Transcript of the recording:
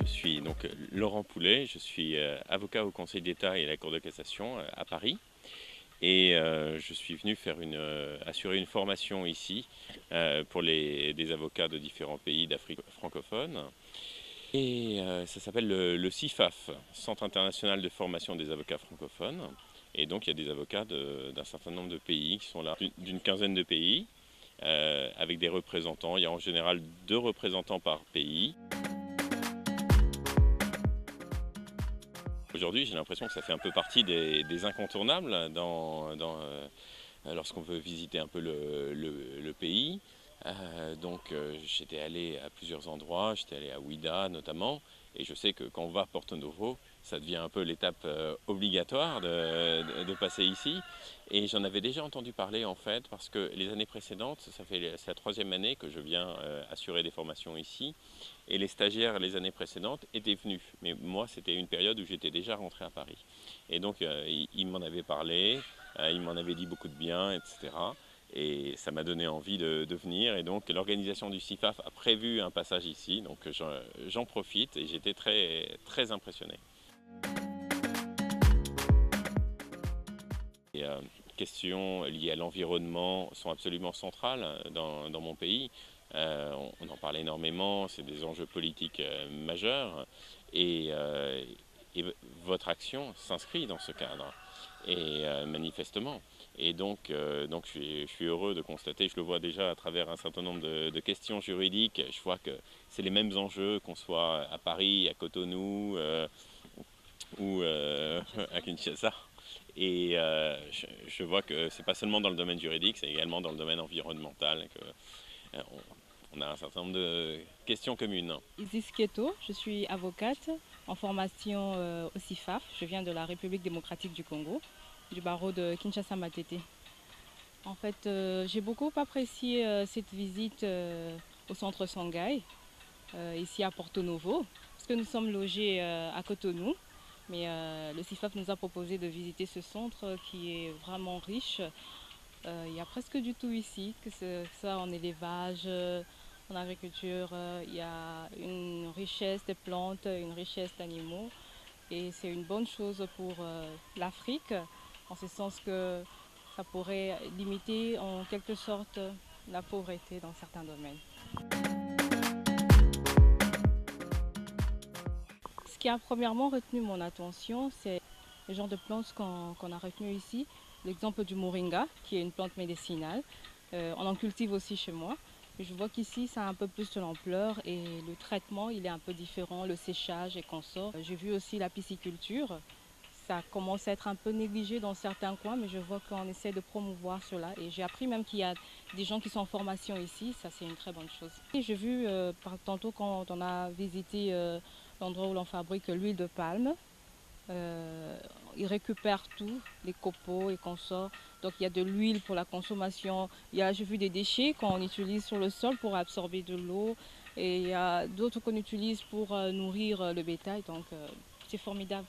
Je suis donc Laurent Poulet, je suis avocat au Conseil d'État et à la Cour de cassation à Paris. Et je suis venu assurer une formation ici pour des avocats de différents pays d'Afrique francophone. Et ça s'appelle le CIFAF, Centre international de formation des avocats francophones. Et donc il y a des avocats d'un certain nombre de pays qui sont là, d'une quinzaine de pays, avec des représentants. Il y a en général 2 représentants par pays. Aujourd'hui, j'ai l'impression que ça fait un peu partie des incontournables lorsqu'on veut visiter un peu le pays. J'étais allé à plusieurs endroits, j'étais allé à Ouidah notamment, et je sais que quand on va à Porto Novo, ça devient un peu l'étape obligatoire de passer ici. Et j'en avais déjà entendu parler en fait, parce que les années précédentes, c'est la 3e année que je viens assurer des formations ici, et les stagiaires les années précédentes étaient venus. Mais moi, c'était une période où j'étais déjà rentré à Paris. Et donc, il m'en avait parlé, il m'en avait dit beaucoup de bien, etc. Et ça m'a donné envie de venir. Et donc l'organisation du CIFAF a prévu un passage ici. Donc j'en profite et j'étais très, très impressionné. Les questions liées à l'environnement sont absolument centrales dans mon pays. On en parle énormément, c'est des enjeux politiques majeurs. Et, euh, et votre action s'inscrit dans ce cadre. Et manifestement. Et donc je suis heureux de constater, je le vois déjà à travers un certain nombre de questions juridiques, je vois que c'est les mêmes enjeux qu'on soit à Paris, à Cotonou ou à Kinshasa. Et je vois que c'est pas seulement dans le domaine juridique, c'est également dans le domaine environnemental qu'on a un certain nombre de questions communes. Isis Keto, je suis avocate en formation au CIFAF. Je viens de la République démocratique du Congo, du barreau de Kinshasa-Matete. En fait, j'ai beaucoup apprécié cette visite au centre Sangai, ici à Porto Novo, parce que nous sommes logés à Cotonou. Mais le CIFAF nous a proposé de visiter ce centre qui est vraiment riche. Il y a presque du tout ici, que ça en élevage, en agriculture. Il y a une richesse de plantes, une richesse d'animaux. Et c'est une bonne chose pour l'Afrique, en ce sens que ça pourrait limiter en quelque sorte la pauvreté dans certains domaines. Ce qui a premièrement retenu mon attention, c'est le genre de plantes qu'on a retenu ici. L'exemple du moringa, qui est une plante médicinale. On en cultive aussi chez moi. Je vois qu'ici, ça a un peu plus de l'ampleur et le traitement, il est un peu différent, le séchage et consorts. J'ai vu aussi la pisciculture. Ça commence à être un peu négligé dans certains coins, mais je vois qu'on essaie de promouvoir cela. Et j'ai appris même qu'il y a des gens qui sont en formation ici. Ça, c'est une très bonne chose. Et j'ai vu tantôt quand on a visité l'endroit où l'on fabrique l'huile de palme. Ils récupèrent tout, les copeaux et consorts. Donc il y a de l'huile pour la consommation. J'ai vu des déchets qu'on utilise sur le sol pour absorber de l'eau. Et il y a d'autres qu'on utilise pour nourrir le bétail. Donc c'est formidable.